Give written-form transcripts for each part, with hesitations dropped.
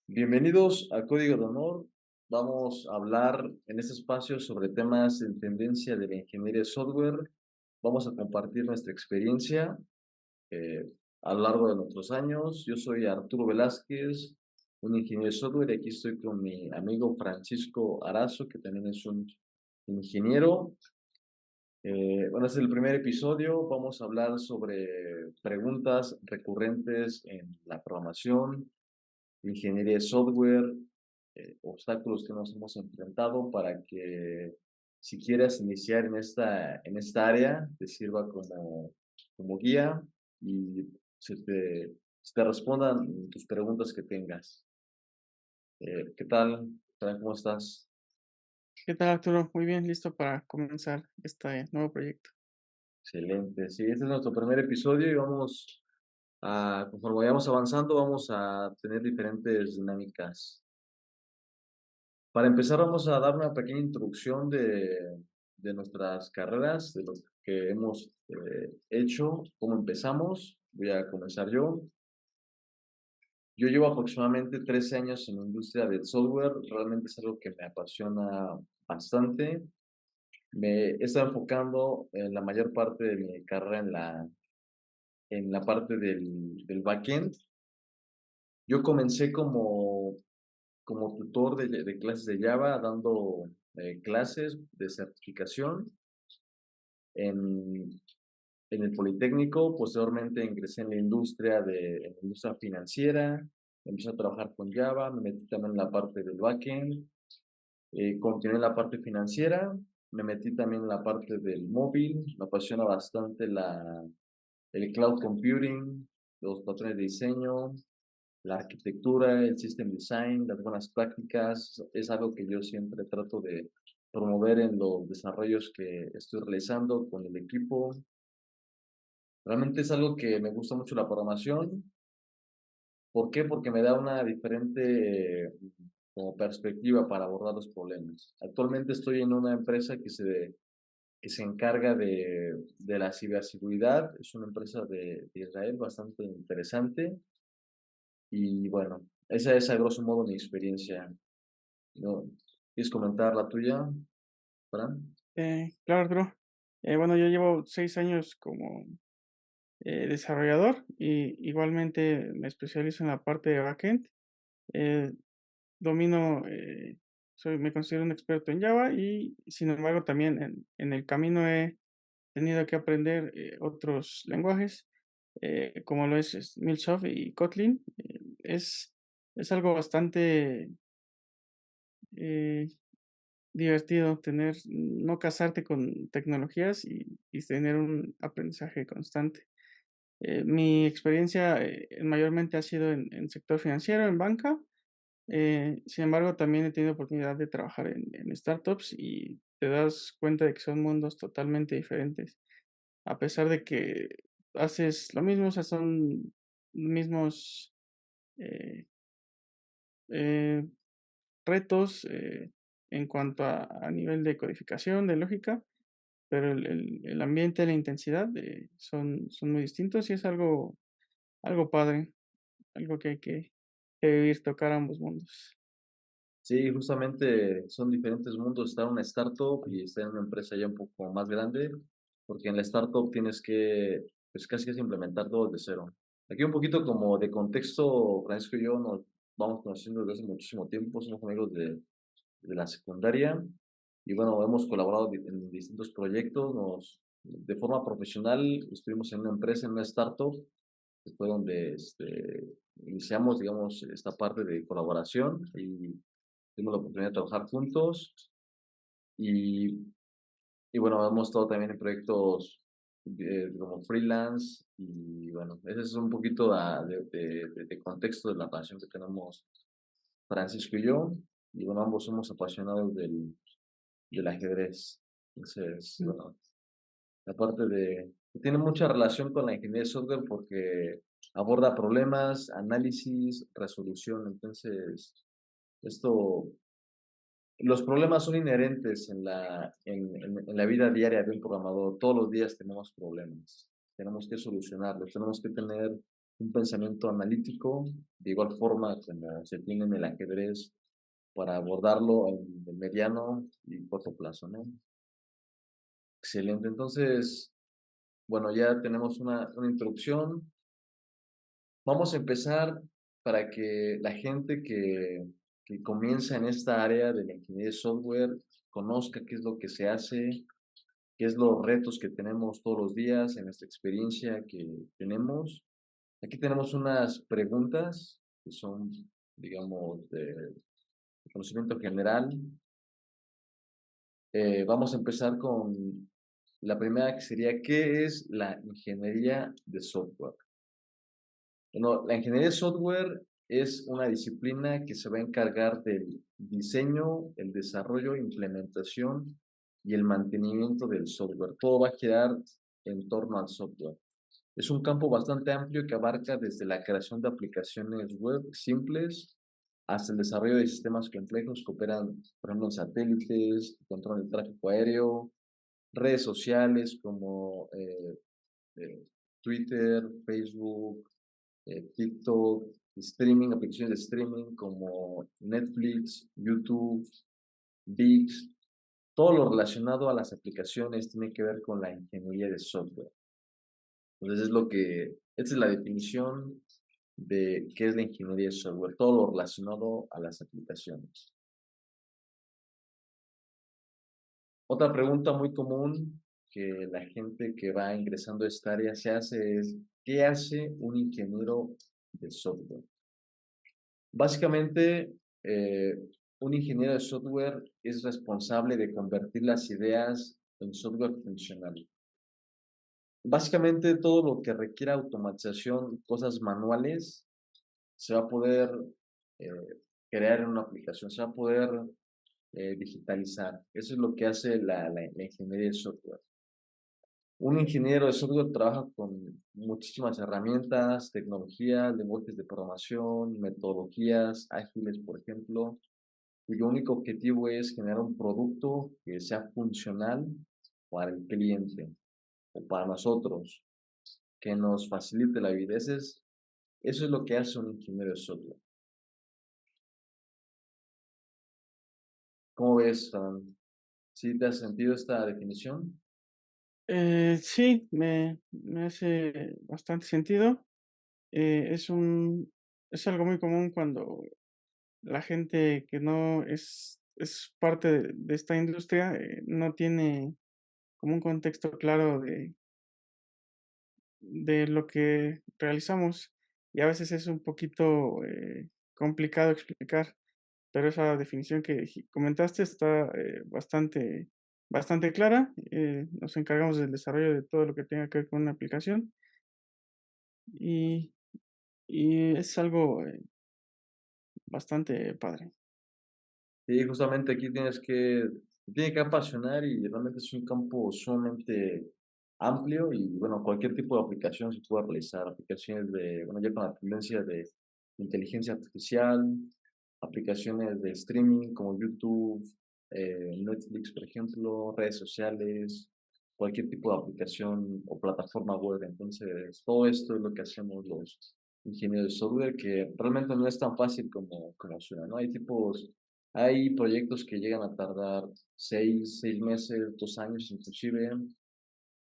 Bienvenidos a Código de Honor. Vamos a hablar en este espacio sobre temas en tendencia de la ingeniería de software. Vamos a compartir nuestra experiencia eh, a lo largo de nuestros años. Yo soy Arturo Velázquez, un ingeniero de software, y aquí estoy con mi amigo Francisco Arazo, que también es un ingeniero. Bueno, este es el primer episodio. Vamos a hablar sobre preguntas recurrentes en la programación, ingeniería de software, obstáculos que nos hemos enfrentado para que si quieres iniciar en esta área, te sirva como guía y se te respondan tus preguntas que tengas. ¿Qué tal? Fran? ¿Cómo estás? ¿Qué tal, Arturo? Muy bien, listo para comenzar este nuevo proyecto. Excelente. Sí, este es nuestro primer episodio y conforme vayamos avanzando, vamos a tener diferentes dinámicas. Para empezar, vamos a dar una pequeña introducción de nuestras carreras, de lo que hemos hecho, cómo empezamos. Voy a comenzar yo. Yo llevo aproximadamente 13 años en la industria del software. Realmente es algo que me apasiona bastante. Me he estado enfocando en la mayor parte de mi carrera en la parte del backend. Yo comencé como tutor de clases de Java, dando clases de certificación en, en el Politécnico. Posteriormente ingresé en la industria financiera, empecé a trabajar con Java, me metí también en la parte del backend, continué en la parte financiera, me metí también en la parte del móvil. Me apasiona bastante el cloud computing, los patrones de diseño, la arquitectura, el system design, las buenas prácticas. Es algo que yo siempre trato de promover en los desarrollos que estoy realizando con el equipo. Realmente es algo que me gusta mucho la programación. ¿Por qué? Porque me da una diferente como perspectiva para abordar los problemas. Actualmente estoy en una empresa que se encarga de la ciberseguridad. Es una empresa de Israel bastante interesante. Y bueno, esa es a grosso modo mi experiencia, ¿no? ¿Quieres comentar la tuya, Fran? Claro, Arturo. Bueno, yo llevo 6 años como desarrollador y igualmente me especializo en la parte de backend. Eh, domino, me considero un experto en Java y sin embargo también en el camino he tenido que aprender otros lenguajes como lo es MuleSoft y Kotlin. Es algo bastante eh, divertido no casarte con tecnologías y tener un aprendizaje constante. Mi experiencia mayormente ha sido en sector financiero, en banca. Sin embargo, también he tenido oportunidad de trabajar en startups y te das cuenta de que son mundos totalmente diferentes. A pesar de que haces lo mismo, o sea, son mismos eh, eh, retos en cuanto a nivel de codificación, de lógica, pero el ambiente, la intensidad, son muy distintos y es algo padre, algo que hay que vivir, tocar ambos mundos. Sí, justamente son diferentes mundos, estar en una startup y estar en una empresa ya un poco más grande, porque en la startup tienes que, pues casi que implementar todo de cero. Aquí un poquito como de contexto. Francisco y yo nos vamos conociendo desde hace muchísimo tiempo, somos amigos de la secundaria y bueno, hemos colaborado en distintos proyectos. De forma profesional estuvimos en una empresa, en una startup, que fue donde iniciamos, digamos, esta parte de colaboración y tuvimos la oportunidad de trabajar juntos y, y bueno, hemos estado también en proyectos como freelance y bueno, ese es un poquito de contexto de la pasión que tenemos Francisco y yo. Y bueno, ambos somos apasionados del ajedrez. Entonces, Mm. bueno, aparte tiene mucha relación con la ingeniería de software porque aborda problemas, análisis, resolución. Entonces, esto, los problemas son inherentes en la vida diaria de un programador. Todos los días tenemos problemas, tenemos que solucionarlos, tenemos que tener un pensamiento analítico, de igual forma como se tiene en el ajedrez para abordarlo en el mediano y corto plazo, ¿no? Excelente. Entonces, bueno, ya tenemos una introducción. Vamos a empezar para que la gente que comienza en esta área de la ingeniería de software conozca qué es lo que se hace, qué es los retos que tenemos todos los días en esta experiencia que tenemos. Aquí tenemos unas preguntas que son, digamos, de conocimiento general. Vamos a empezar con la primera que sería, ¿qué es la ingeniería de software? Bueno, la ingeniería de software es una disciplina que se va a encargar del diseño, el desarrollo, implementación y el mantenimiento del software. Todo va a girar en torno al software. Es un campo bastante amplio que abarca desde la creación de aplicaciones web simples hasta el desarrollo de sistemas complejos que operan, por ejemplo, en satélites, control del tráfico aéreo, redes sociales como eh, Twitter, Facebook, TikTok, streaming, aplicaciones de streaming como Netflix, YouTube, VIX. Todo lo relacionado a las aplicaciones tiene que ver con la ingeniería de software. Entonces esta es la definición de qué es la ingeniería de software, todo lo relacionado a las aplicaciones. Otra pregunta muy común que la gente que va ingresando a esta área se hace es, ¿qué hace un ingeniero de software? Básicamente, eh, un ingeniero de software es responsable de convertir las ideas en software funcional. Básicamente, todo lo que requiera automatización, cosas manuales, se va a poder eh, crear en una aplicación, se va a poder digitalizar. Eso es lo que hace la ingeniería de software. Un ingeniero de software trabaja con muchísimas herramientas, tecnologías, lenguajes de programación, metodologías ágiles, por ejemplo, cuyo único objetivo es generar un producto que sea funcional para el cliente o para nosotros, que nos facilite la vida. Eso es lo que hace un ingeniero de software. ¿Cómo ves, Fran? ¿Sí te hace sentido esta definición? Sí, me hace bastante sentido. Es es algo muy común cuando la gente que no es parte de esta industria, no tiene como un contexto claro de lo que realizamos, y a veces es un poquito, complicado explicar, pero esa definición que comentaste está, bastante clara. Nos encargamos del desarrollo de todo lo que tenga que ver con una aplicación, y es algo, bastante padre. Sí, justamente aquí tiene que apasionar y realmente es un campo sumamente amplio y bueno, cualquier tipo de aplicación se puede realizar, aplicaciones de, bueno, ya con la tendencia de inteligencia artificial, aplicaciones de streaming como YouTube, Netflix, por ejemplo, redes sociales, cualquier tipo de aplicación o plataforma web. Entonces, todo esto es lo que hacemos los ingenieros de software, que realmente no es tan fácil como suena, ¿no? Hay proyectos que llegan a tardar 6 meses, 2 años inclusive,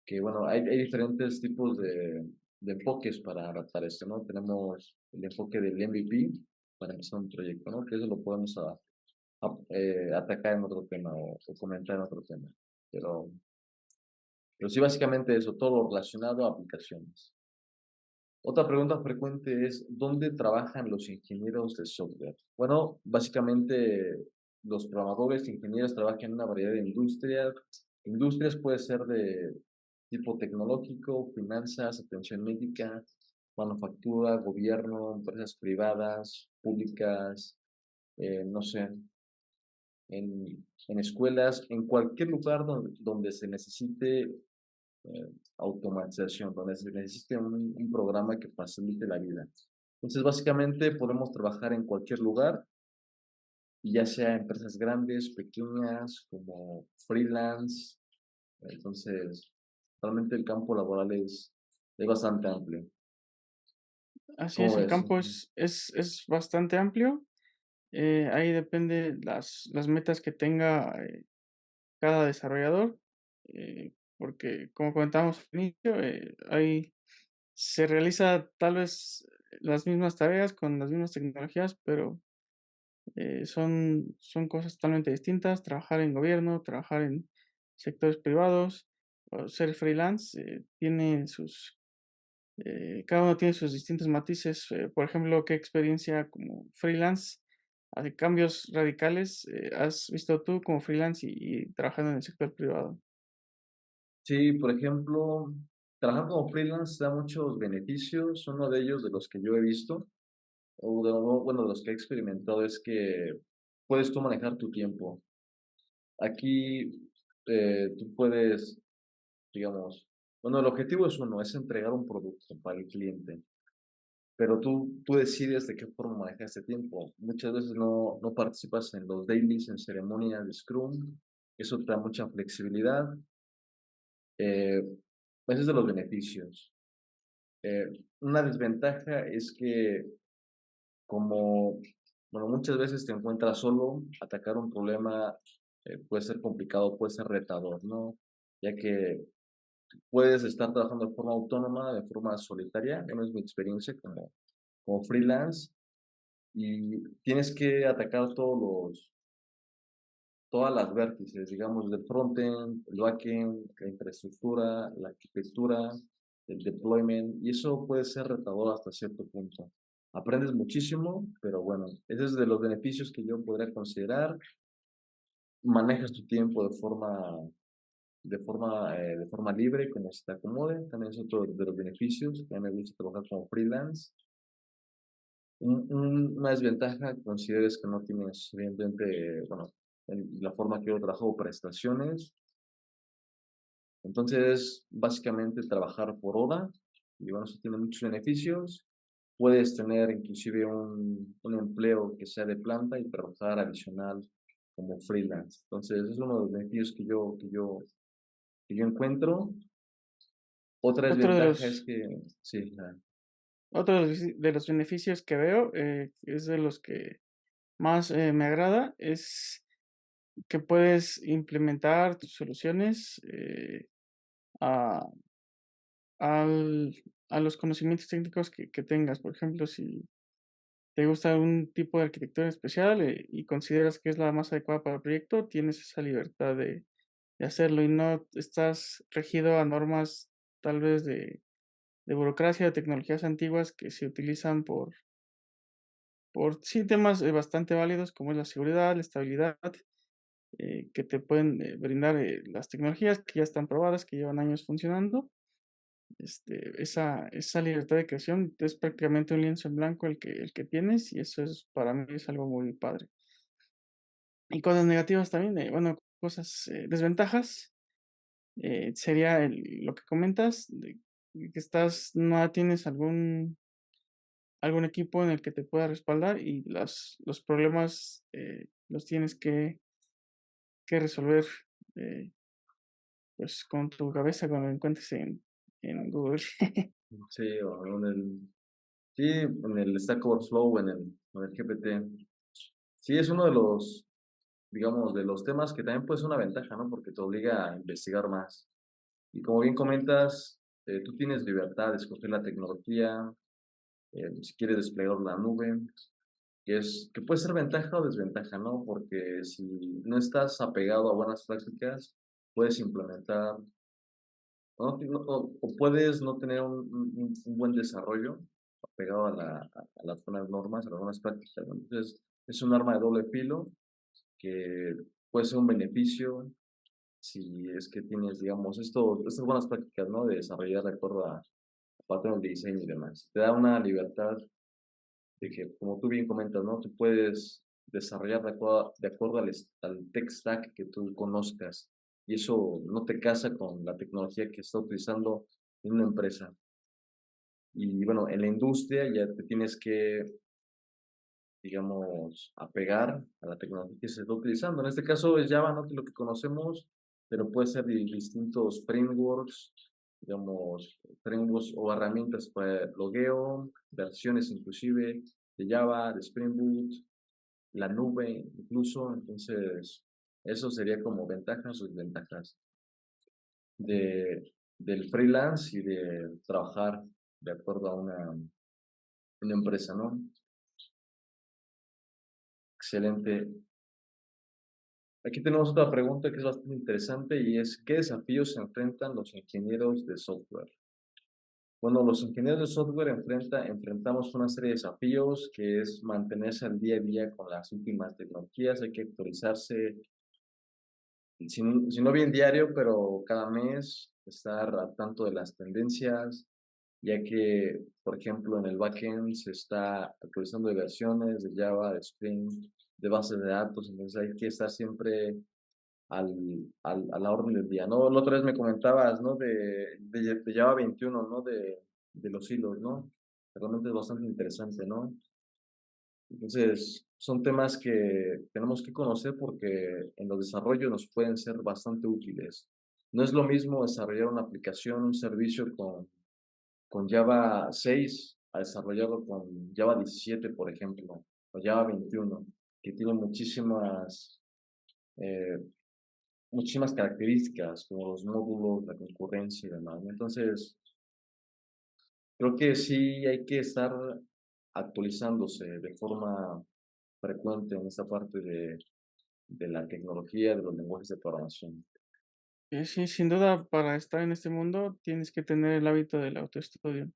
que bueno, hay diferentes tipos de enfoques para adaptar esto, ¿no? Tenemos el enfoque del MVP para empezar un proyecto, ¿no? Que eso lo podemos atacar en otro tema o comentar en otro tema. Pero, pero sí, básicamente eso, todo lo relacionado a aplicaciones. Otra pregunta frecuente es, ¿dónde trabajan los ingenieros de software? Bueno, básicamente los programadores e ingenieros trabajan en una variedad de industrias. Industrias puede ser de tipo tecnológico, finanzas, atención médica, manufactura, gobierno, empresas privadas, públicas, no sé, en escuelas, en cualquier lugar donde se necesite automatización, donde se necesite un programa que facilite la vida. Entonces, básicamente podemos trabajar en cualquier lugar, ya sea empresas grandes, pequeñas, como freelance. Entonces, realmente el campo laboral es bastante amplio. así ¿Cómo es, el ves? campo Ujú. es bastante amplio. Ahí depende las metas que tenga, cada desarrollador, porque como comentábamos al inicio, ahí se realiza tal vez las mismas tareas con las mismas tecnologías, pero son cosas totalmente distintas. Trabajar en gobierno, trabajar en sectores privados, o ser freelance, tiene cada uno tiene sus distintos matices. Por ejemplo, ¿qué experiencia como freelance, de cambios radicales, has visto tú como freelance y trabajando en el sector privado? Sí, por ejemplo, trabajar como freelance da muchos beneficios. Uno de ellos, de los que yo he visto, bueno, de los que he experimentado, es que puedes tú manejar tu tiempo. Aquí tú puedes, digamos, bueno, el objetivo es uno, es entregar un producto para el cliente, pero tú decides de qué forma manejar este tiempo. Muchas veces no participas en los dailies, en ceremonias de Scrum, eso te da mucha flexibilidad. Eh, Ese es de los beneficios. Eh, una desventaja es que como, bueno, muchas veces te encuentras solo, atacar un problema puede ser complicado, puede ser retador, ¿no? Ya que puedes estar trabajando de forma autónoma, de forma solitaria, no es mi experiencia como freelance, y tienes que atacar todas las vértices, digamos, del frontend, el backend, la infraestructura, la arquitectura, el deployment, y eso puede ser retador hasta cierto punto. Aprendes muchísimo, pero bueno, ese es de los beneficios que yo podría considerar. Manejas tu tiempo de forma libre, como se te acomode. También es otro de los beneficios. A mí me gusta trabajar como freelance. Una desventaja que considero es que no tienes, evidentemente, bueno, la forma que yo trabajo prestaciones. Entonces, básicamente trabajar por hora, y bueno, eso tiene muchos beneficios. Puedes tener inclusive un empleo que sea de planta y trabajar adicional como freelance. Entonces, es uno de los beneficios que yo encuentro. Otra Otro de desventaja es los que, sí, otro de los beneficios que veo, es de los que más, me agrada, es que puedes implementar tus soluciones, a al a los conocimientos técnicos que tengas. Por ejemplo, si te gusta un tipo de arquitectura especial, y consideras que es la más adecuada para el proyecto, tienes esa libertad de hacerlo y no estás regido a normas tal vez de burocracia, de tecnologías antiguas que se utilizan por sí temas, bastante válidos, como es la seguridad, la estabilidad, que te pueden, brindar, las tecnologías que ya están probadas, que llevan años funcionando. Esa libertad de creación es prácticamente un lienzo en blanco el que tienes, y eso es, para mí, es algo muy padre. Y cosas negativas también, bueno, cosas, desventajas, sería lo que comentas, de que no tienes algún equipo en el que te pueda respaldar, y los problemas, los tienes que resolver, eh, pues, con tu cabeza cuando lo encuentres en Google. sí, o en el Stack Overflow, o en el GPT. Sí, es uno de los, digamos, de los temas que también puede ser una ventaja, ¿no? Porque te obliga a investigar más. Y como bien comentas, tú tienes libertad de escoger la tecnología, si quieres desplegar la nube, que puede ser ventaja o desventaja, ¿no? Porque si no estás apegado a buenas prácticas, puedes implementar, o puedes no tener un buen desarrollo apegado a las buenas normas, a las buenas prácticas, ¿no? Entonces, es un arma de doble filo que puede ser un beneficio si es que tienes, digamos, estas buenas prácticas, ¿no? De desarrollar de acuerdo a patrones de diseño y demás. Te da una libertad de que, como tú bien comentas, ¿no? Tú puedes desarrollar de acuerdo al tech stack que tú conozcas, y eso no te casa con la tecnología que está utilizando en una empresa. Y bueno, en la industria ya te tienes que, digamos, apegar a la tecnología que se está utilizando. En este caso es Java, ¿no? Que es lo que conocemos, pero puede ser de distintos frameworks, digamos, frameworks o herramientas para logueo, versiones inclusive de Java, de Spring Boot, la nube incluso. Entonces, eso sería como ventajas o desventajas de, del freelance y de trabajar de acuerdo a una empresa, ¿no? Excelente. Aquí tenemos otra pregunta que es bastante interesante y es, ¿qué desafíos se enfrentan los ingenieros de software? Bueno, los ingenieros de software enfrentamos una serie de desafíos que es mantenerse al día a día con las últimas tecnologías, hay que actualizarse, si no bien diario, pero cada mes, estar al tanto de las tendencias, ya que, por ejemplo, en el backend se está actualizando de versiones de Java, de Spring, de bases de datos, entonces hay que estar siempre a la orden del día, ¿no? La otra vez me comentabas, ¿no? De Java 21, ¿no? De los hilos, ¿no? Realmente es bastante interesante, ¿no? Entonces, son temas que tenemos que conocer porque en los desarrollos nos pueden ser bastante útiles. No es lo mismo desarrollar una aplicación, un servicio con Java 6 a desarrollarlo con Java 17, por ejemplo, o Java 21, que tiene eh, muchísimas características, como los módulos, la concurrencia y demás, ¿no? Entonces, creo que sí hay que estar actualizándose de forma frecuente en esta parte de la tecnología, de los lenguajes de programación. Sí, sin duda, para estar en este mundo tienes que tener el hábito del autoestudio,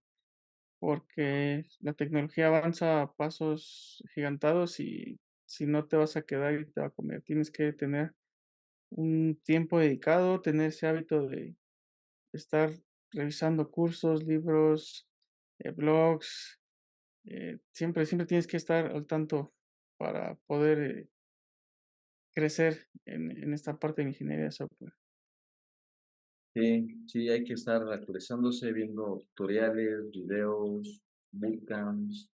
porque la tecnología avanza a pasos gigantados y si no te vas a quedar y te va a comer. Tienes que tener un tiempo dedicado, tener ese hábito de estar revisando cursos, libros, blogs. Siempre tienes que estar al tanto para poder crecer en esta parte de ingeniería de software. Sí, sí, hay que estar actualizándose, viendo tutoriales, videos, bootcamps,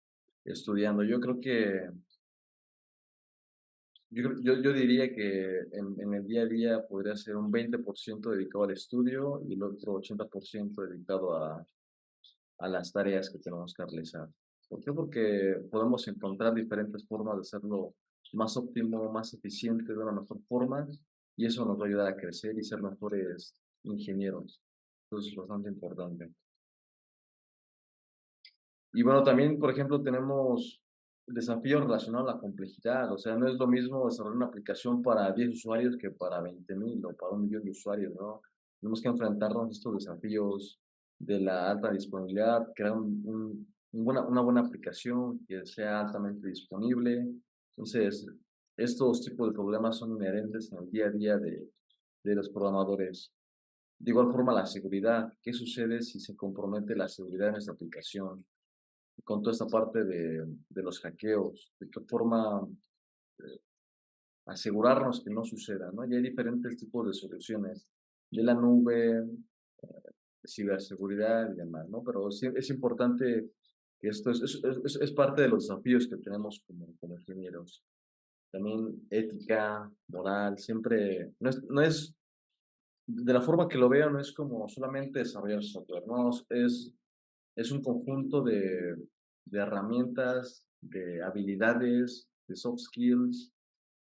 estudiando. Yo diría que en el día a día podría ser un 20% dedicado al estudio y el otro 80% dedicado a las tareas que tenemos que realizar. ¿Por qué? Porque podemos encontrar diferentes formas de hacerlo más óptimo, más eficiente, de una mejor forma, y eso nos va a ayudar a crecer y ser mejores ingenieros. Eso es bastante importante. Y bueno, también, por ejemplo, tenemos desafíos relacionados a la complejidad. O sea, no es lo mismo desarrollar una aplicación para 10 usuarios que para 20.000 o para 1 millón de usuarios, ¿no? Tenemos que enfrentarnos a estos desafíos de la alta disponibilidad, crear una buena aplicación que sea altamente disponible. Entonces, estos tipos de problemas son inherentes en el día a día de los programadores. De igual forma, la seguridad. ¿Qué sucede si se compromete la seguridad de nuestra aplicación? Con toda esta parte de los hackeos, de qué forma asegurarnos que no suceda, ¿no? Y hay diferentes tipos de soluciones, de la nube, ciberseguridad y demás, ¿no? Pero sí es importante que esto es parte de los desafíos que tenemos como ingenieros. También ética, moral, siempre, de la forma que lo veo, no es como solamente desarrollar software, ¿no? Es un conjunto de herramientas, de habilidades, de soft skills,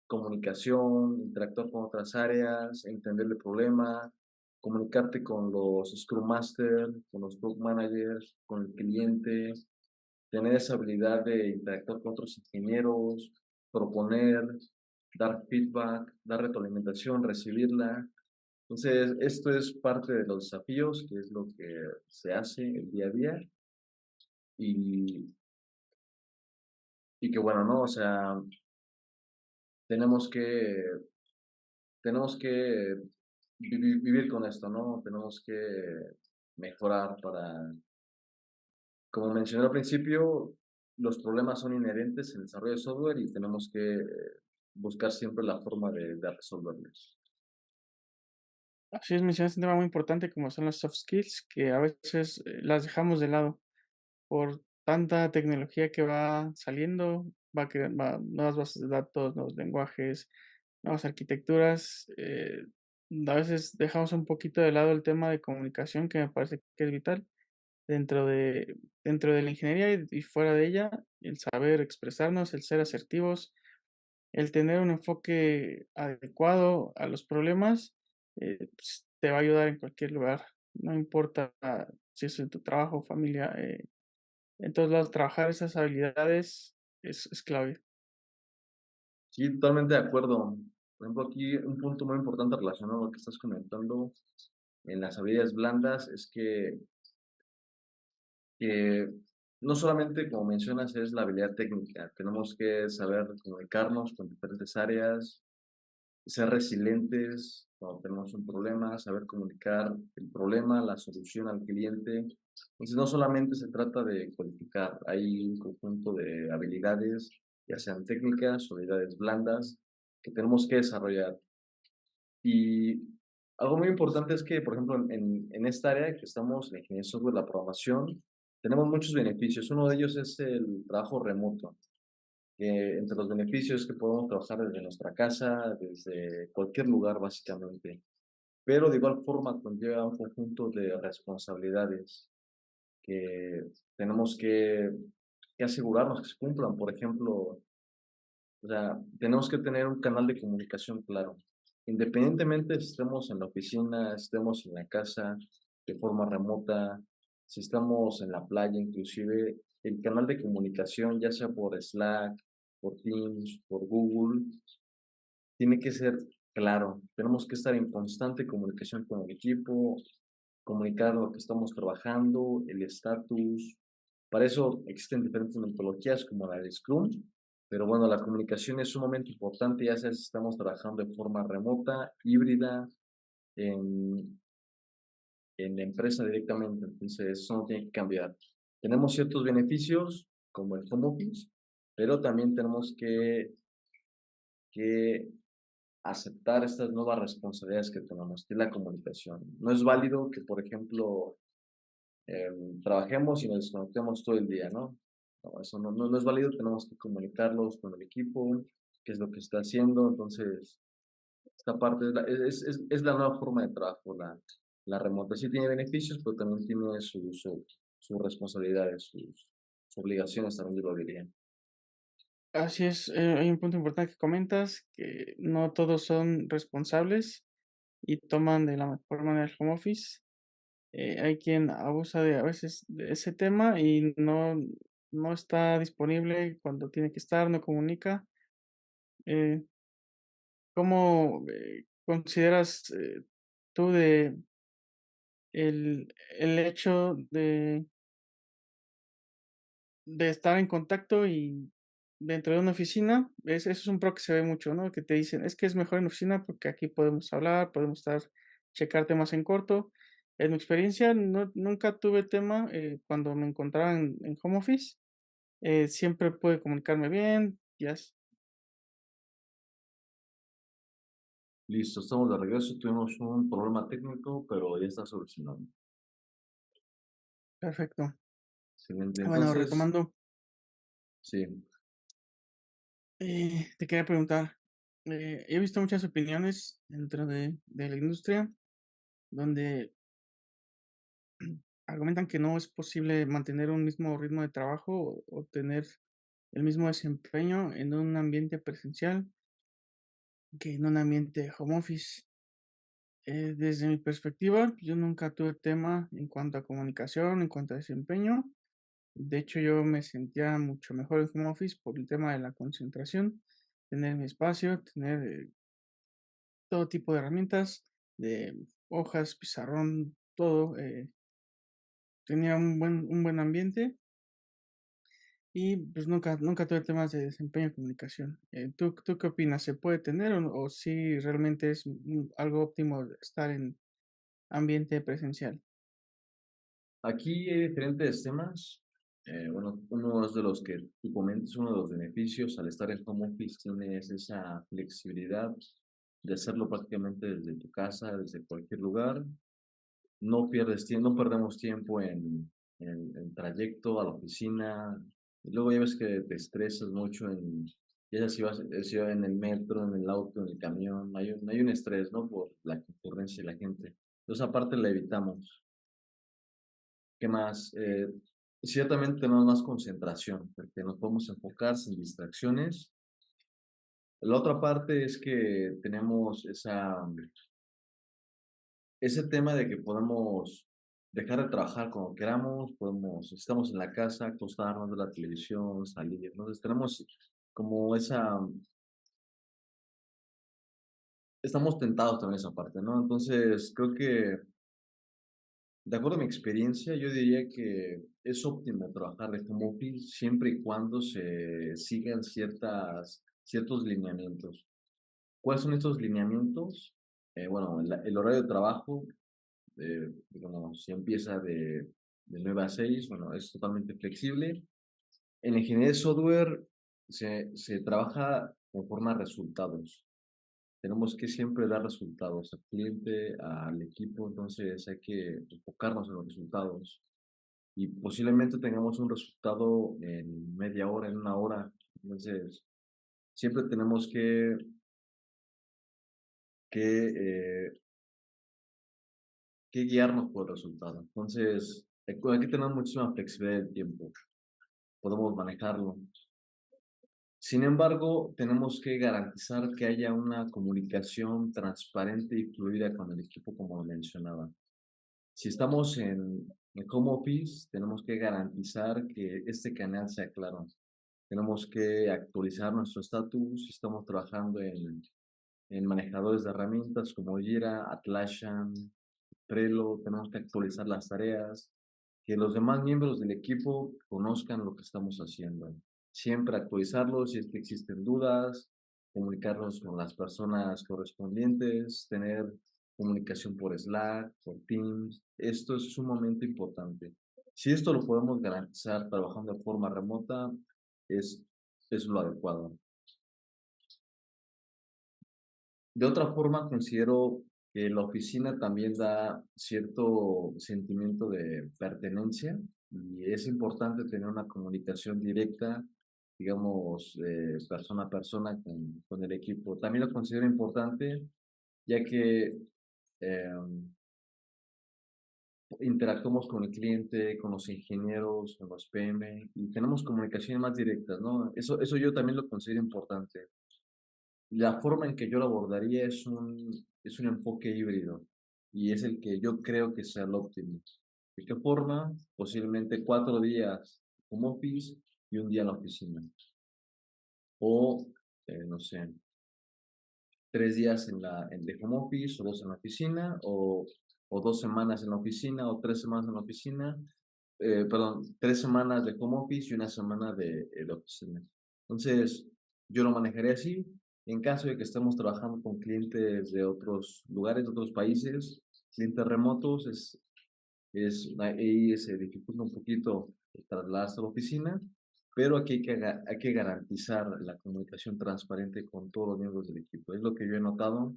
comunicación, interactuar con otras áreas, entender el problema, comunicarte con los Scrum Master, con los Product Managers, con el cliente, tener esa habilidad de interactuar con otros ingenieros, proponer, dar feedback, dar retroalimentación, recibirla. Entonces, esto es parte de los desafíos, que es lo que se hace el día a día y, y que bueno, ¿no? O sea, tenemos que, tenemos que vivir con esto, ¿no? Tenemos que mejorar para, como mencioné al principio, los problemas son inherentes en el desarrollo de software y tenemos que buscar siempre la forma de resolverlos. Así es, mencionaste un tema muy importante como son las soft skills, que a veces las dejamos de lado por tanta tecnología que va saliendo, nuevas bases de datos, nuevos lenguajes, nuevas arquitecturas. a veces dejamos un poquito de lado el tema de comunicación, que me parece que es vital dentro de la ingeniería y fuera de ella, el saber expresarnos, el ser asertivos, el tener un enfoque adecuado a los problemas, pues, te va a ayudar en cualquier lugar, no importa si es en tu trabajo, familia, en todos lados, trabajar esas habilidades es clave. Sí, totalmente de acuerdo. Por ejemplo, aquí un punto muy importante relacionado a lo que estás comentando en las habilidades blandas es que no solamente, como mencionas, es la habilidad técnica, tenemos que saber comunicarnos con diferentes áreas, ser resilientes cuando tenemos un problema, saber comunicar el problema, la solución al cliente. Entonces, no solamente se trata de codificar, hay un conjunto de habilidades, ya sean técnicas o habilidades blandas, que tenemos que desarrollar. Y algo muy importante es que, por ejemplo, en esta área que estamos, la ingeniería de software, la programación, tenemos muchos beneficios. Uno de ellos es el trabajo remoto. Entre los beneficios que podemos trabajar desde nuestra casa, desde cualquier lugar básicamente, pero de igual forma conlleva un conjunto de responsabilidades que tenemos que asegurarnos que se cumplan. Por ejemplo, o sea, tenemos que tener un canal de comunicación claro. Independientemente si estemos en la oficina, estemos en la casa, de forma remota, si estamos en la playa, inclusive el canal de comunicación, ya sea por Slack, por Teams, por Google, tiene que ser claro. Tenemos que estar en constante comunicación con el equipo, comunicar lo que estamos trabajando, el estatus. Para eso existen diferentes metodologías como la de Scrum, pero bueno, la comunicación es sumamente importante, ya sea si estamos trabajando de forma remota, híbrida, en, en la empresa directamente, entonces eso no tiene que cambiar. Tenemos ciertos beneficios como el home office, pero también tenemos que aceptar estas nuevas responsabilidades que tenemos, que es la comunicación. No es válido que, por ejemplo, trabajemos y nos desconectemos todo el día, ¿no? No, eso no es válido, tenemos que comunicarlos con el equipo, qué es lo que está haciendo, entonces, esta parte es la nueva forma de trabajo, la remota. Sí tiene beneficios, pero también tiene sus responsabilidades, sus obligaciones, también yo lo diría. Así es, hay un punto importante que comentas, que no todos son responsables y toman de la mejor manera el home office. Hay quien abusa de a veces de ese tema y no está disponible cuando tiene que estar, no comunica. Eh, ¿Cómo, consideras, tú de el hecho de estar en contacto y dentro de una oficina? Eso es un pro que se ve mucho, ¿no? Que te dicen: "Es que es mejor en oficina porque aquí podemos hablar, podemos checar temas en corto". En mi experiencia, nunca tuve tema, cuando me encontraba en home office, siempre pude comunicarme bien, ya es Listo, estamos de regreso, tuvimos un problema técnico, pero ya está solucionado. perfecto. Excelente, Bueno, entonces, retomando, sí, te quería preguntar, he visto muchas opiniones dentro de la industria donde argumentan que no es posible mantener un mismo ritmo de trabajo o tener el mismo desempeño en un ambiente presencial que en un ambiente home office. Desde mi perspectiva, yo nunca tuve tema en cuanto a comunicación, en cuanto a desempeño. De hecho, yo me sentía mucho mejor en home office por el tema de la concentración, tener mi espacio, tener todo tipo de herramientas, de hojas, pizarrón, todo. Tenía un buen ambiente y pues nunca tuve temas de desempeño y comunicación. ¿Tú qué opinas? ¿Se puede tener o si realmente es algo óptimo estar en ambiente presencial? aquí hay diferentes temas. Bueno, uno es de los que tú comentas, uno de los beneficios al estar en home office tienes esa flexibilidad de hacerlo prácticamente desde tu casa, desde cualquier lugar. No pierdes tiempo, no perdemos tiempo en trayecto a la oficina. Y luego ya ves que te estresas mucho ya sea si va en el metro, en el auto, en el camión, hay un estrés, ¿no? Por la concurrencia y la gente. Entonces, aparte la evitamos. ¿Qué más? Ciertamente tenemos más concentración, porque nos podemos enfocar sin distracciones. La otra parte es que tenemos ese tema de que podemos dejar de trabajar cuando queramos, podemos, si estamos en la casa, acostarnos, ver la televisión, salir. Entonces tenemos como estamos tentados también esa parte, ¿no? Entonces creo que, de acuerdo a mi experiencia, yo diría que es óptimo trabajar de home office siempre y cuando se sigan ciertos lineamientos. ¿Cuáles son estos lineamientos? Bueno, el horario de trabajo, digamos, si empieza de 9 a 6, bueno, es totalmente flexible. En la ingeniería de software se trabaja conforme a resultados. Tenemos que siempre dar resultados al cliente, al equipo, entonces hay que enfocarnos en los resultados. Y posiblemente tengamos un resultado en media hora, en una hora. Entonces, siempre tenemos que, eh, que guiarnos por el resultado. Entonces, aquí tenemos muchísima flexibilidad del tiempo, podemos manejarlo. Sin embargo, tenemos que garantizar que haya una comunicación transparente y fluida con el equipo, como lo mencionaba. Si estamos en home office, tenemos que garantizar que este canal sea claro. Tenemos que actualizar nuestro estatus. Si estamos trabajando en manejadores de herramientas como Jira, Atlassian, Trello, tenemos que actualizar las tareas, que los demás miembros del equipo conozcan lo que estamos haciendo. Siempre actualizarlo si es que existen dudas, comunicarnos con las personas correspondientes, tener comunicación por Slack, por Teams. Esto es sumamente importante. Si esto lo podemos garantizar trabajando de forma remota, es, es lo adecuado. De otra forma, considero que la oficina también da cierto sentimiento de pertenencia y es importante tener una comunicación directa, digamos, persona a persona con el equipo. También lo considero importante ya que eh, interactuamos con el cliente, con los ingenieros, con los PM y tenemos comunicaciones más directas, ¿no? Eso yo también lo considero importante. La forma en que yo lo abordaría es un enfoque híbrido y es el que yo creo que sea el óptimo. ¿De qué forma? Posiblemente 4 días home office y un día en la oficina. O, no sé, 3 días de home office o 2 en la oficina, o 2 semanas en la oficina o 3 semanas en la oficina. Perdón, 3 semanas de home office y una semana de oficina. Entonces, yo lo manejaré así. En caso de que estemos trabajando con clientes de otros lugares, de otros países, clientes remotos, ahí se dificulta un poquito el trasladarse a la oficina, pero aquí hay que garantizar la comunicación transparente con todos los miembros del equipo. Es lo que yo he notado,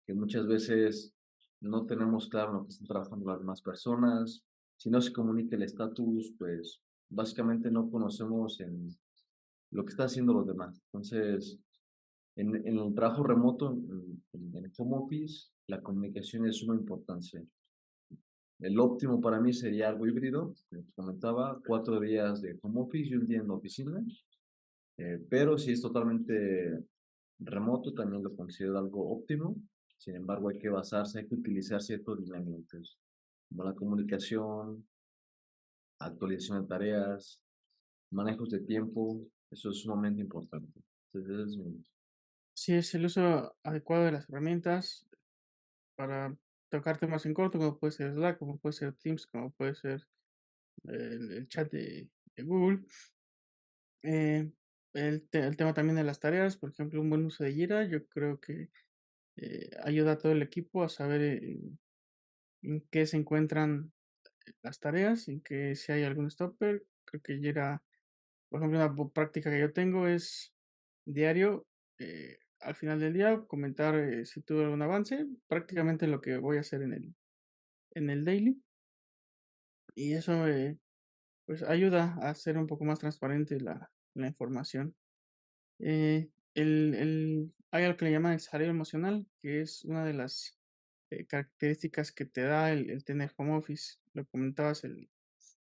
que muchas veces no tenemos claro lo que están trabajando las demás personas. Si no se comunica el estatus, pues básicamente no conocemos en lo que están haciendo los demás. Entonces, en el trabajo remoto, en el home office, la comunicación es de suma importancia. El óptimo para mí sería algo híbrido, como te comentaba, 4 días de home office y un día en la oficina, pero si es totalmente remoto, también lo considero algo óptimo. Sin embargo, hay que utilizar ciertos lineamientos, como la comunicación, actualización de tareas, manejos de tiempo, eso es sumamente importante. Entonces, Sí, es el uso adecuado de las herramientas para tocar temas en corto, como puede ser Slack, como puede ser Teams, como puede ser el chat de Google. Eh, el tema también de las tareas, por ejemplo, un buen uso de Jira, yo creo que ayuda a todo el equipo a saber en qué se encuentran las tareas, en que si hay algún stopper. Creo que Jira, por ejemplo, una práctica que yo tengo es diario, al final del día, comentar si tuve algún avance, prácticamente lo que voy a hacer en el daily. Y eso pues ayuda a hacer un poco más transparente la información. Hay algo que le llaman el salario emocional, que es una de las características que te da el tener home office. Lo comentabas, el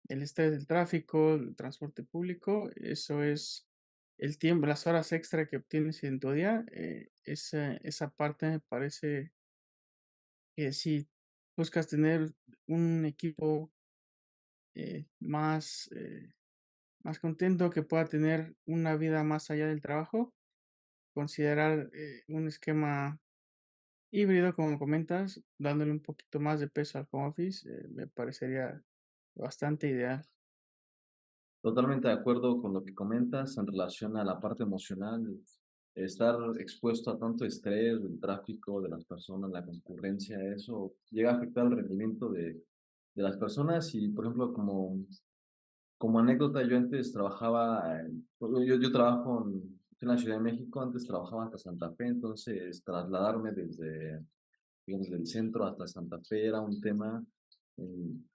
estrés del tráfico, el transporte público, eso es el tiempo, las horas extra que obtienes en tu día. Esa parte me parece que si buscas tener un equipo más contento, que pueda tener una vida más allá del trabajo, considerar un esquema híbrido, como comentas, dándole un poquito más de peso al home office, me parecería bastante ideal. Totalmente de acuerdo con lo que comentas en relación a la parte emocional. Estar expuesto a tanto estrés, del tráfico, de las personas, la concurrencia, eso llega a afectar el rendimiento de las personas. Y, por ejemplo, como anécdota, yo antes trabajaba, yo trabajo en la Ciudad de México, antes trabajaba hasta Santa Fe, entonces trasladarme desde, digamos, del centro hasta Santa Fe era un tema. en-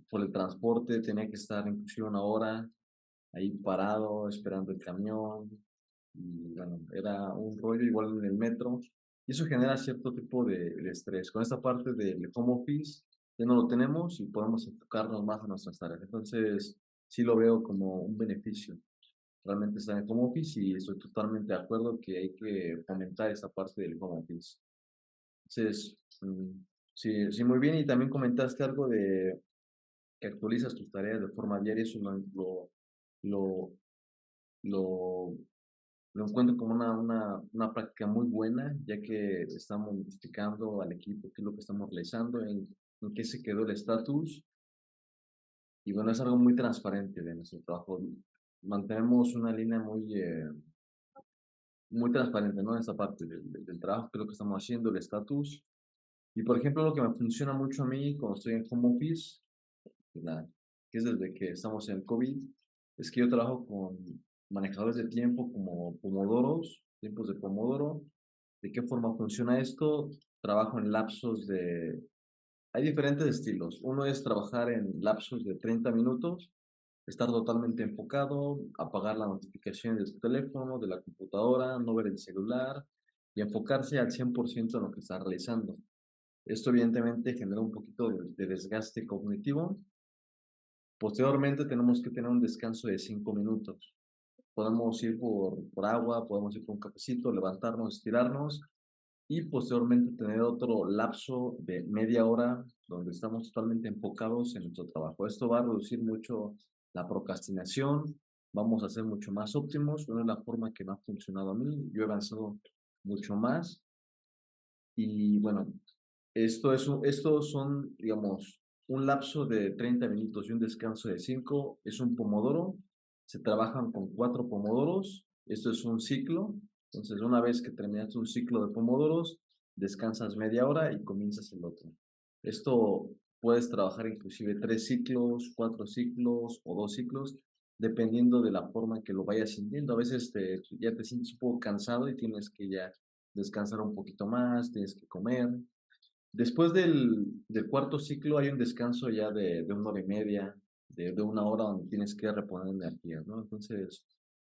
por el transporte tenía que estar inclusive una hora ahí parado, esperando el camión. Y bueno, era un rollo igual en el metro. Y eso genera cierto tipo de estrés. Con esta parte del home office ya no lo tenemos y podemos enfocarnos más en nuestras tareas. Entonces, sí lo veo como un beneficio. Realmente estar en home office y estoy totalmente de acuerdo que hay que fomentar esta parte del home office. Entonces, sí, sí, muy bien. Y también comentaste algo de que actualizas tus tareas de forma diaria. Eso lo, lo, lo encuentro como una práctica muy buena, ya que estamos notificando al equipo qué es lo que estamos realizando, en qué se quedó el estatus. Y bueno, es algo muy transparente de nuestro trabajo. Mantenemos una línea muy transparente, ¿no? En esta parte del trabajo, qué es lo que estamos haciendo, el estatus. Y por ejemplo, lo que me funciona mucho a mí cuando estoy en home office, la, que es desde que estamos en COVID, es que yo trabajo con manejadores de tiempo como pomodoros, tiempos de pomodoro. ¿De qué forma funciona esto? Trabajo en lapsos de... Hay diferentes estilos. Uno es trabajar en lapsos de 30 minutos, estar totalmente enfocado, apagar la notificación de tu teléfono, de la computadora, no ver el celular y enfocarse al 100% en lo que está realizando. Esto evidentemente genera un poquito de desgaste cognitivo. Posteriormente tenemos que tener un descanso de 5 minutos. Podemos ir por agua, podemos ir por un cafecito, levantarnos, estirarnos y posteriormente tener otro lapso de media hora donde estamos totalmente enfocados en nuestro trabajo. Esto va a reducir mucho la procrastinación, vamos a ser mucho más óptimos. Una es la forma que me ha funcionado a mí. Yo he avanzado mucho más y bueno, estos son, digamos, un lapso de 30 minutos y un descanso de 5. Es un pomodoro. Se trabajan con 4 pomodoros. Esto es un ciclo. Entonces, una vez que terminas un ciclo de pomodoros, descansas media hora y comienzas el otro. Esto puedes trabajar inclusive 3 ciclos, 4 ciclos o 2 ciclos, dependiendo de la forma que lo vayas sintiendo. A veces ya te sientes un poco cansado y tienes que ya descansar un poquito más, tienes que comer. Después del cuarto ciclo hay un descanso ya de una hora y media, de una hora donde tienes que reponer energía, ¿no? Entonces,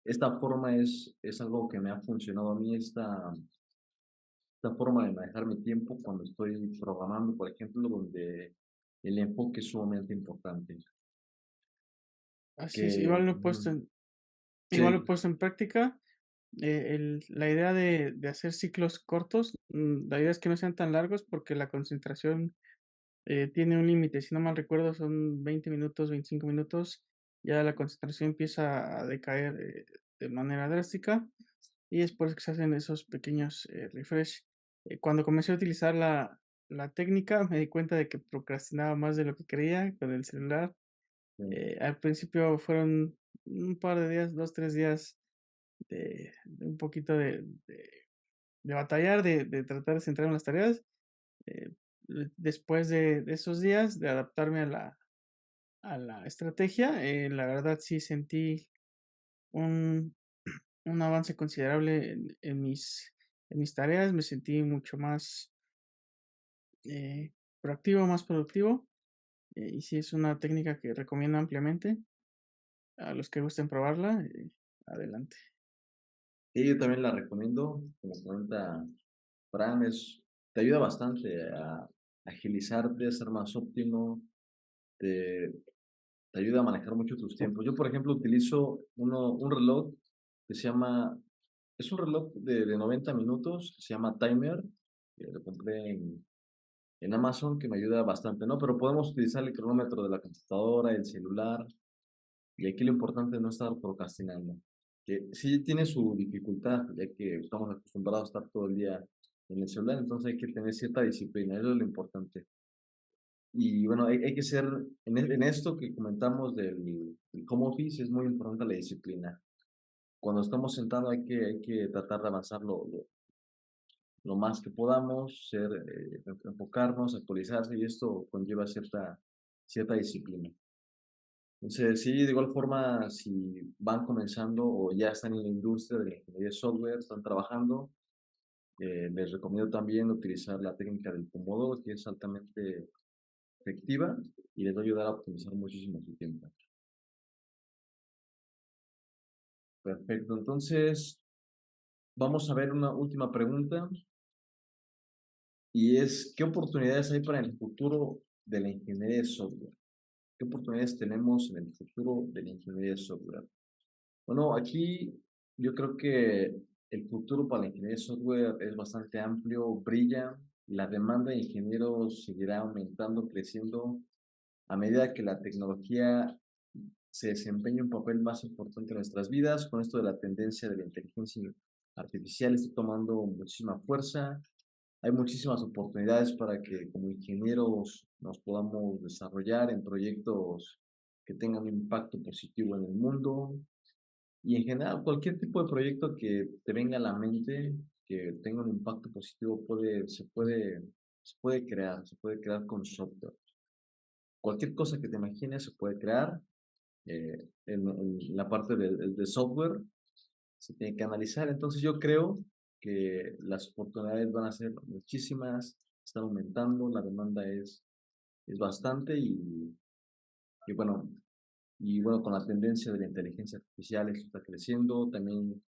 esta forma es algo que me ha funcionado a mí, esta forma de manejar mi tiempo cuando estoy programando, por ejemplo, donde el enfoque es sumamente importante. Así es, Que, igual lo he sí, puesto en práctica. La idea de hacer ciclos cortos, la idea es que no sean tan largos porque la concentración tiene un límite. Si no mal recuerdo, son 20 minutos, 25 minutos. Ya la concentración empieza a decaer de manera drástica y es por eso que se hacen esos pequeños refresh. Cuando comencé a utilizar la técnica, me di cuenta de que procrastinaba más de lo que creía con el celular. sí, Al principio fueron un par de días, 2, 3 días de un poquito de batallar, de tratar de centrarme en las tareas. Eh, Después de esos días de adaptarme a la estrategia, la verdad sí sentí un, un avance considerable en mis tareas, me sentí mucho más eh, proactivo, más productivo, y sí es una técnica que recomiendo ampliamente a los que gusten probarla, adelante. Y yo también la recomiendo, como comenta Fran, te ayuda bastante a agilizarte, a ser más óptimo, te, te ayuda a manejar mucho tus tiempos. Yo, por ejemplo, utilizo un reloj que se llama, es un reloj de 90 minutos, que se llama Timer, que lo compré en Amazon, que me ayuda bastante, ¿no? Pero podemos utilizar el cronómetro de la computadora, el celular, y aquí lo importante es no estar procrastinando. Que sí tiene su dificultad, ya que estamos acostumbrados a estar todo el día en el celular, entonces hay que tener cierta disciplina, eso es lo importante. Y bueno, hay que ser, en esto que comentamos del home office, es muy importante la disciplina. Cuando estamos sentados hay que tratar de avanzar lo más que podamos, enfocarnos, actualizarse, y esto conlleva cierta disciplina. Entonces, sí, de igual forma, si van comenzando o ya están en la industria de la ingeniería de software, están trabajando, les recomiendo también utilizar la técnica del Pomodoro, que es altamente efectiva y les va a ayudar a optimizar muchísimo su tiempo. Perfecto, entonces vamos a ver una última pregunta y es, ¿qué oportunidades hay para el futuro de la ingeniería de software? ¿Qué oportunidades tenemos en el futuro de la ingeniería de software? Bueno, aquí yo creo que el futuro para la ingeniería de software es bastante amplio, brilla, la demanda de ingenieros seguirá aumentando, creciendo a medida que la tecnología se desempeña un papel más importante en nuestras vidas. Con esto de la tendencia de la inteligencia artificial está tomando muchísima fuerza. Hay muchísimas oportunidades para que como ingenieros nos podamos desarrollar en proyectos que tengan un impacto positivo en el mundo. Y en general, cualquier tipo de proyecto que te venga a la mente, que tenga un impacto positivo, se puede crear con software. Cualquier cosa que te imagines se puede crear. En la parte de software se tiene que analizar. Entonces yo creo que las oportunidades van a ser muchísimas, están aumentando, la demanda es bastante y bueno, con la tendencia de la inteligencia artificial, esto está creciendo. También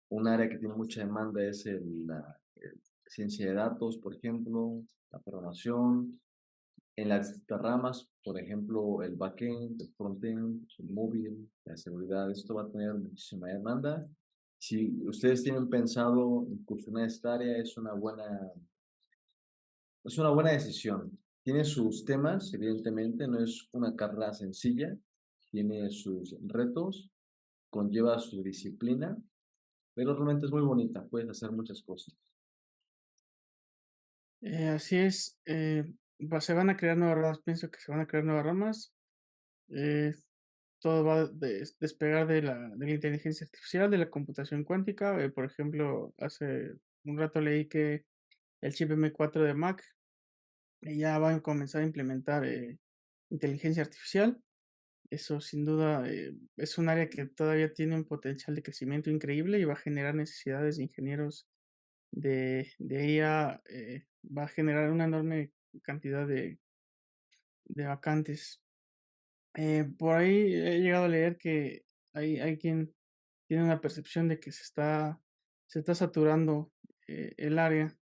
un área que tiene mucha demanda es la ciencia de datos, por ejemplo, la programación. En las distintas ramas, por ejemplo, el backend, el frontend, el móvil, la seguridad, esto va a tener muchísima demanda. Si ustedes tienen pensado incursionar en esta área, es una buena decisión. Tiene sus temas, evidentemente, no es una carrera sencilla, tiene sus retos, conlleva su disciplina, pero realmente es muy bonita, puedes hacer muchas cosas. Así es, se van a crear nuevas ramas, pienso que se van a crear nuevas ramas. eh, Todo va a despegar de la inteligencia artificial, de la computación cuántica. Por ejemplo, hace un rato leí que el chip M4 de Mac ya va a comenzar a implementar inteligencia artificial. Eso sin duda es un área que todavía tiene un potencial de crecimiento increíble y va a generar necesidades de ingenieros de IA, va a generar una enorme cantidad de vacantes. Por ahí he llegado a leer que hay quien tiene una percepción de que se está saturando el área.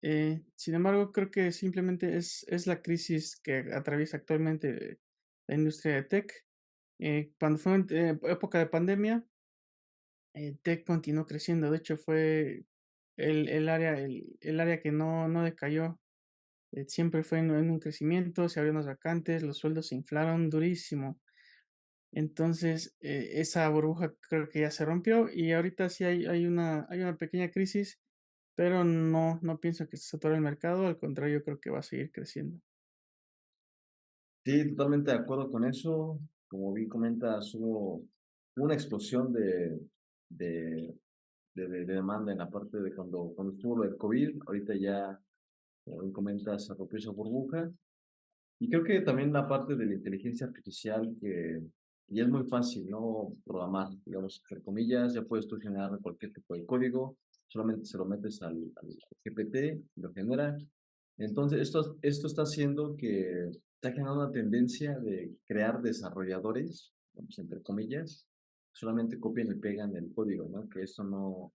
Sin embargo, creo que simplemente es la crisis que atraviesa actualmente la industria de tech. Cuando fue en época de pandemia, tech continuó creciendo. De hecho, fue el área que no decayó. Siempre fue en un crecimiento, se abrieron las vacantes, los sueldos se inflaron durísimo. Entonces, esa burbuja creo que ya se rompió y ahorita sí hay una pequeña crisis, pero no pienso que se sature el mercado, al contrario, yo creo que va a seguir creciendo. Sí, totalmente de acuerdo con eso. Como bien comentas, hubo una explosión de, de demanda en la parte de cuando estuvo lo del COVID. Ahorita ya, como bien comentas, se rompió esa burbuja. Y creo que también la parte de la inteligencia artificial, que ya es muy fácil, ¿no? Programar, digamos, entre comillas, ya puedes tú generar cualquier tipo de código, solamente se lo metes al GPT y lo genera. Entonces, esto está haciendo que está generando una tendencia de crear desarrolladores, digamos, entre comillas, solamente copian y pegan el código, ¿no? Que eso no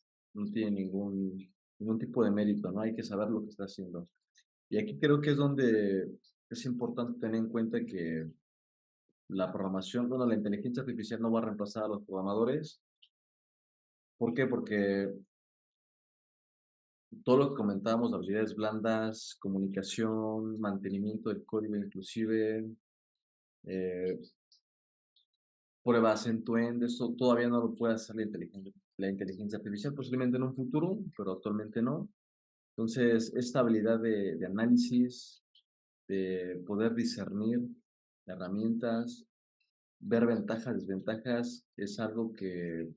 tiene ningún tipo de mérito, ¿no? Hay que saber lo que está haciendo. Y aquí creo que es donde es importante tener en cuenta que la programación, bueno, la inteligencia artificial no va a reemplazar a los programadores. ¿Por qué? Porque todo lo que comentábamos, habilidades blandas, comunicación, mantenimiento del código inclusive, eh, pruebas end-to-end, eso todavía no lo puede hacer la inteligencia artificial, posiblemente en un futuro, pero actualmente no. Entonces, esta habilidad de análisis, de poder discernir herramientas, ver ventajas, desventajas, es algo que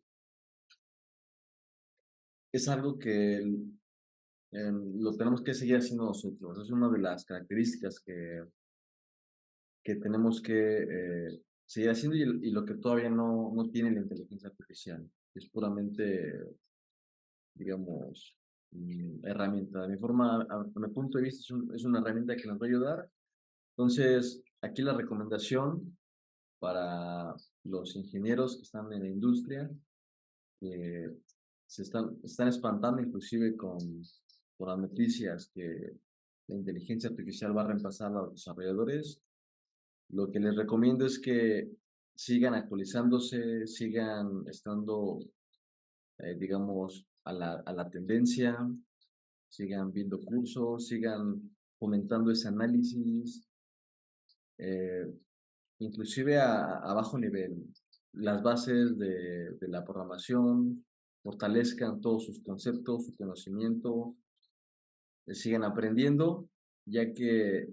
lo tenemos que seguir haciendo nosotros. Es una de las características que tenemos que seguir haciendo y lo que todavía no tiene la inteligencia artificial. Es puramente, digamos, herramienta. A mi punto de vista, es una herramienta que nos va a ayudar. Entonces, aquí la recomendación para los ingenieros que están en la industria, que están espantando inclusive con las noticias que la inteligencia artificial va a reemplazar a los desarrolladores. Lo que les recomiendo es que sigan actualizándose, sigan estando, digamos, a la tendencia, sigan viendo cursos, sigan fomentando ese análisis, eh, inclusive a bajo nivel, las bases de la programación, fortalezcan todos sus conceptos, su conocimiento, sigan aprendiendo, ya que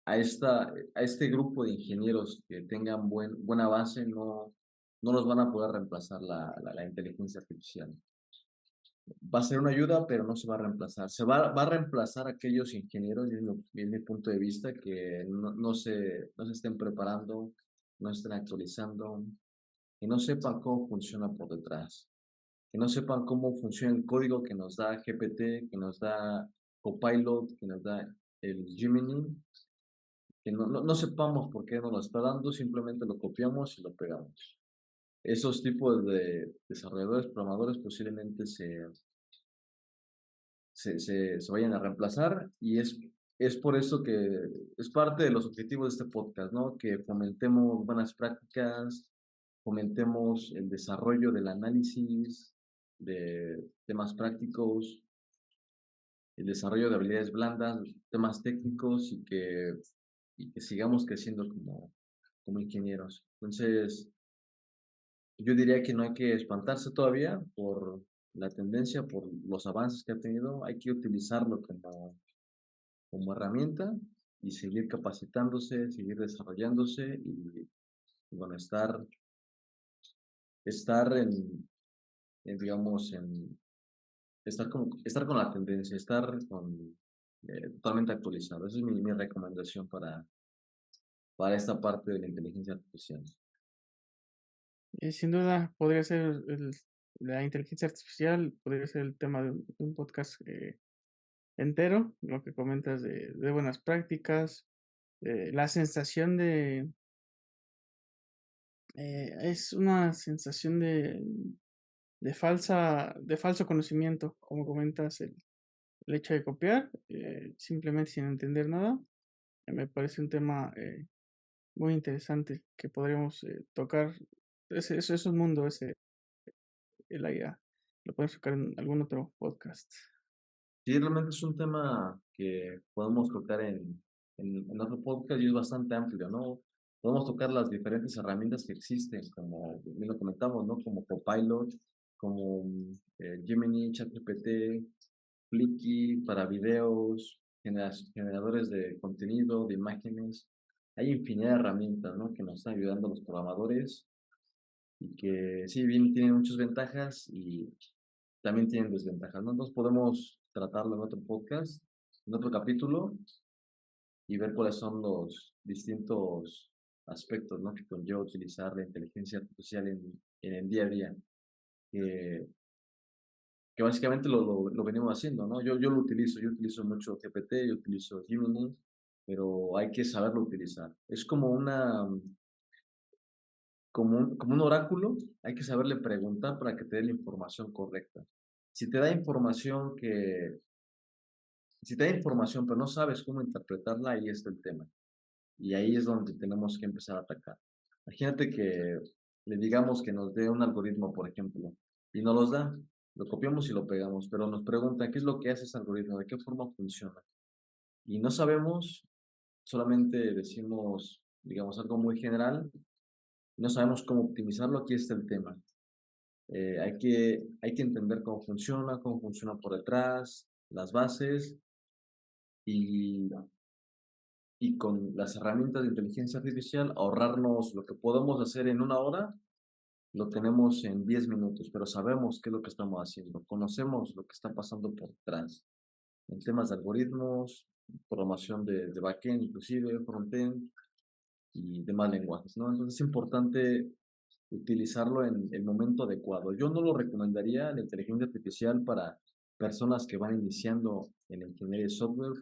a este grupo de ingenieros que tengan buena base no los van a poder reemplazar la inteligencia artificial. Va a ser una ayuda, pero no se va a reemplazar. Va a reemplazar a aquellos ingenieros, desde mi punto de vista, que no se estén preparando, no estén actualizando, que no sepan cómo funciona por detrás, que no sepan cómo funciona el código que nos da GPT, que nos da Copilot, que nos da el Gemini, que no sepamos por qué nos lo está dando, simplemente lo copiamos y lo pegamos. Esos tipos de desarrolladores, programadores posiblemente se vayan a reemplazar y es por eso que es parte de los objetivos de este podcast, ¿no? Que fomentemos buenas prácticas, fomentemos el desarrollo del análisis de temas prácticos, el desarrollo de habilidades blandas, temas técnicos y que sigamos creciendo como ingenieros. Entonces, yo diría que no hay que espantarse todavía por la tendencia, por los avances que ha tenido. Hay que utilizarlo como herramienta y seguir capacitándose, seguir desarrollándose y bueno, estar digamos, estar con la tendencia, estar totalmente actualizado. Esa es mi recomendación para esta parte de la inteligencia artificial. Sin duda podría ser la inteligencia artificial, podría ser el tema de un podcast entero, lo que comentas de buenas prácticas, la sensación es una sensación de falso conocimiento, como comentas, el hecho de copiar, simplemente sin entender nada, me parece un tema muy interesante que podríamos tocar. Es un mundo ese, el IA. Lo podemos tocar en algún otro podcast. Sí, realmente es un tema que podemos tocar en otro podcast y es bastante amplio, ¿no? Podemos tocar las diferentes herramientas que existen, como bien lo comentamos, ¿no? Como Copilot, como Gemini, ChatGPT, Flickr para videos, generadores de contenido, de imágenes. Hay infinidad de herramientas, ¿no? Que nos están ayudando a los programadores y que, sí, bien, tienen muchas ventajas y también tienen desventajas, ¿no? Entonces podemos tratarlo en otro podcast, en otro capítulo y ver cuáles son los distintos aspectos, ¿no? Que conlleva utilizar la inteligencia artificial en el día a día. Que, que básicamente lo venimos haciendo, ¿no? Yo yo utilizo mucho GPT, yo utilizo Gemini, pero hay que saberlo utilizar. Es como un oráculo, hay que saberle preguntar para que te dé la información correcta. Si te da información que si te da información, pero no sabes cómo interpretarla, ahí está el tema. Y ahí es donde tenemos que empezar a atacar. Imagínate que le digamos que nos dé un algoritmo, por ejemplo, y nos los da, lo copiamos y lo pegamos, pero nos pregunta qué es lo que hace ese algoritmo, de qué forma funciona. Y no sabemos, solamente decimos, digamos, algo muy general, no sabemos cómo optimizarlo, aquí está el tema. Hay que entender cómo funciona por detrás, las bases y con las herramientas de inteligencia artificial ahorrarnos lo que podemos hacer en una hora, lo tenemos en 10 minutos, pero sabemos qué es lo que estamos haciendo, conocemos lo que está pasando por detrás, en temas de algoritmos, programación de backend, inclusive frontend y demás lenguajes, ¿no? Entonces es importante utilizarlo en el momento adecuado. Yo no lo recomendaría la inteligencia artificial para personas que van iniciando en la ingeniería de software,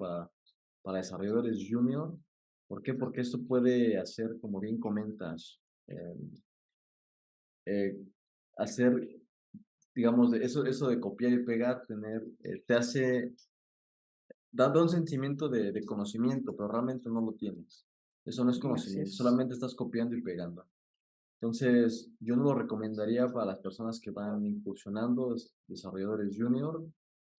para desarrolladores junior. ¿Por qué? Porque esto puede hacer, como bien comentas, eh, eh, hacer, digamos, eso de copiar y pegar, te hace, da un sentimiento de conocimiento, pero realmente no lo tienes. Eso no es Así conocimiento, es. solamente estás copiando y pegando. Entonces, yo no lo recomendaría para las personas que van incursionando, desarrolladores junior.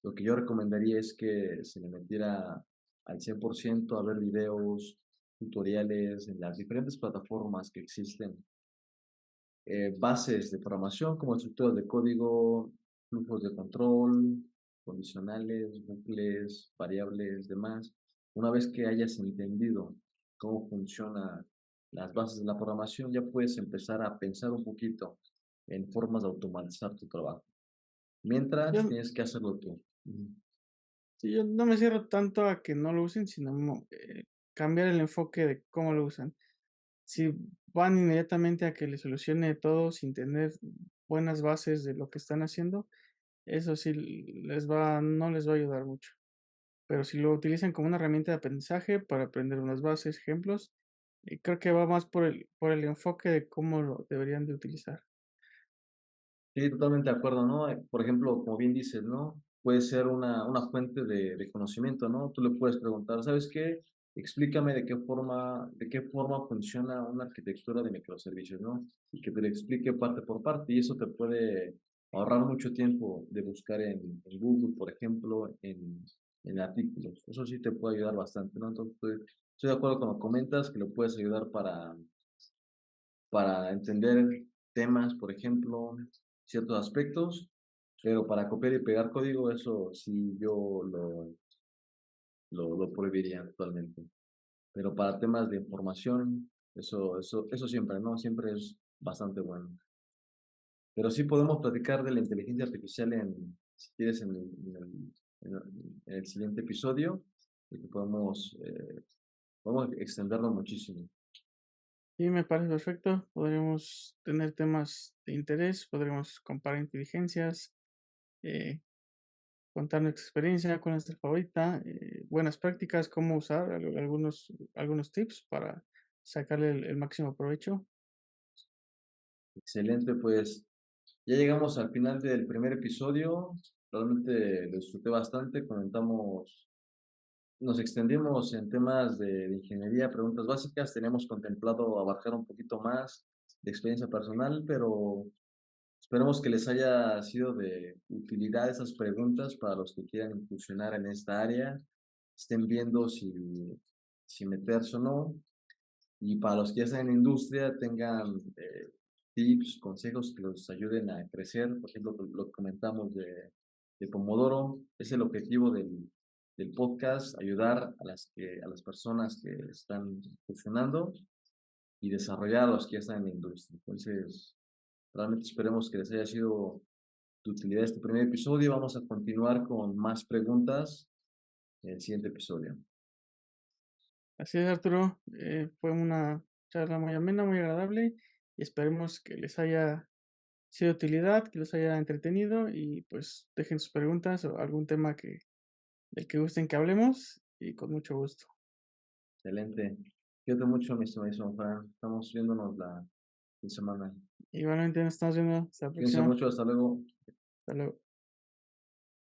Lo que yo recomendaría es que se le metiera al 100% a ver videos, tutoriales en las diferentes plataformas que existen, bases de programación como estructuras de código, flujos de control, condicionales, bucles, variables, demás. Una vez que hayas entendido cómo funcionan las bases de la programación, ya puedes empezar a pensar un poquito en formas de automatizar tu trabajo. Mientras, Yo, tienes que hacerlo tú. Ujú. sí, yo no me cierro tanto a que no lo usen, sino cambiar el enfoque de cómo lo usan. Si van inmediatamente a que le solucione todo sin tener buenas bases de lo que están haciendo, eso sí no les va a ayudar mucho. Pero si lo utilizan como una herramienta de aprendizaje para aprender unas bases, ejemplos, creo que va más por el enfoque de cómo lo deberían de utilizar. Sí, totalmente de acuerdo, ¿no? Por ejemplo, como bien dices, ¿no? Puede ser una fuente de conocimiento, ¿no? Tú le puedes preguntar, ¿sabes qué? Explícame de qué forma funciona una arquitectura de microservicios, ¿no? Y que te lo explique parte por parte, y eso te puede ahorrar mucho tiempo de buscar en Google, por ejemplo, en artículos. Eso sí te puede ayudar bastante, ¿no? Entonces, estoy de acuerdo con lo que comentas, que lo puedes ayudar para entender temas, por ejemplo, ciertos aspectos, pero para copiar y pegar código, eso sí yo lo prohibiría actualmente. Pero para temas de información, eso siempre, ¿no? Siempre es bastante bueno. Pero sí podemos platicar de la inteligencia artificial si quieres, en el siguiente episodio, y que podemos extenderlo muchísimo. Y me parece perfecto. Podremos tener temas de interés, podremos comparar inteligencias, eh, contar nuestra experiencia, cuál es nuestra favorita, buenas prácticas, cómo usar algunos tips para sacarle el máximo provecho. Excelente, pues ya llegamos al final del primer episodio. Realmente lo disfruté bastante. Nos extendimos en temas de ingeniería, preguntas básicas. Teníamos contemplado abarcar un poquito más de experiencia personal, pero esperemos que les haya sido de utilidad esas preguntas para los que quieran incursionar en esta área, estén viendo si meterse o no. Y para los que ya están en la industria, tengan tips, consejos que los ayuden a crecer. Por ejemplo, lo que comentamos de Pomodoro, es el objetivo del podcast, ayudar a las personas que están funcionando y desarrollar a los que ya están en la industria. Entonces, realmente esperemos que les haya sido de utilidad este primer episodio. Vamos a continuar con más preguntas en el siguiente episodio. Así es, Arturo. Fue una charla muy amena, muy agradable y esperemos que les haya sido de utilidad, que les haya entretenido y pues dejen sus preguntas o algún tema del que gusten que hablemos y con mucho gusto. Excelente. Cuídate mucho, mi estimadísimo Fran. Estamos viéndonos la fin de semana. Igualmente nos estamos viendo. Hasta la Cuídense próxima. mucho, hasta luego. Hasta luego.